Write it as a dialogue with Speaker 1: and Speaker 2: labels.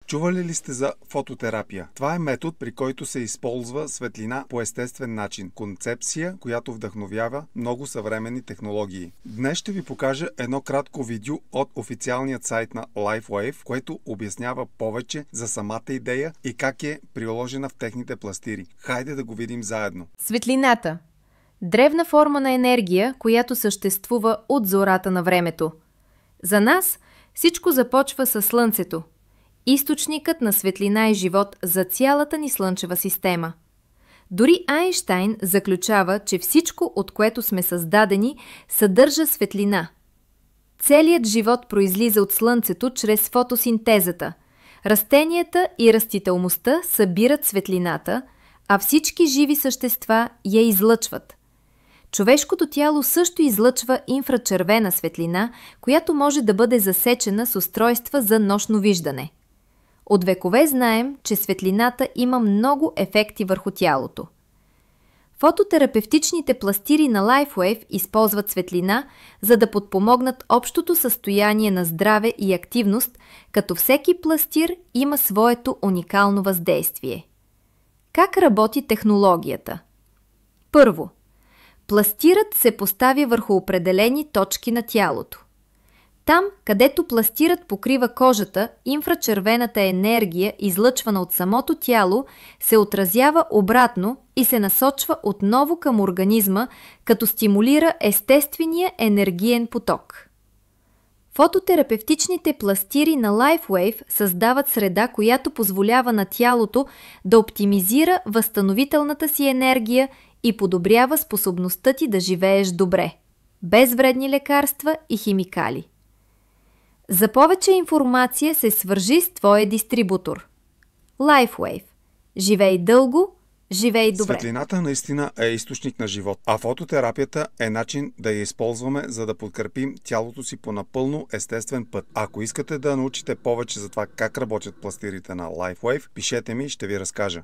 Speaker 1: Чували ли сте за фототерапия? Това е метод, при който се използва светлина по естествен начин. Концепция, която вдъхновява много съвременни технологии. Днес ще ви покажа едно кратко видео от официалният сайт на LifeWave, което обяснява повече за самата идея и как е приложена в техните пластири. Хайде да го видим заедно.
Speaker 2: Светлината. Древна форма на енергия, която съществува от зората на времето. За нас всичко започва със Слънцето. Източникът на светлина и живот за цялата ни слънчева система. Дори Айнщайн заключава, че всичко, от което сме създадени, съдържа светлина. Целият живот произлиза от Слънцето чрез фотосинтезата. Растенията и растителността събират светлината, а всички живи същества я излъчват. Човешкото тяло също излъчва инфрачервена светлина, която може да бъде засечена с устройства за нощно виждане. От векове знаем, че светлината има много ефекти върху тялото. Фототерапевтичните пластири на LifeWave използват светлина, за да подпомогнат общото състояние на здраве и активност, като всеки пластир има своето уникално въздействие. Как работи технологията? Първо, пластирът се поставя върху определени точки на тялото. Там, където пластирът покрива кожата, инфрачервената енергия, излъчвана от самото тяло, се отразява обратно и се насочва отново към организма, като стимулира естествения енергиен поток. Фототерапевтичните пластири на LifeWave създават среда, която позволява на тялото да оптимизира възстановителната си енергия и подобрява способността ти да живееш добре, без вредни лекарства и химикали. За повече информация се свържи с твоя дистрибутор. LifeWave. Живей дълго, живей добре.
Speaker 1: Светлината наистина е източник на живот, а фототерапията е начин да я използваме, за да подкрепим тялото си по напълно естествен път. Ако искате да научите повече за това как работят пластирите на LifeWave, пишете ми и ще ви разкажа.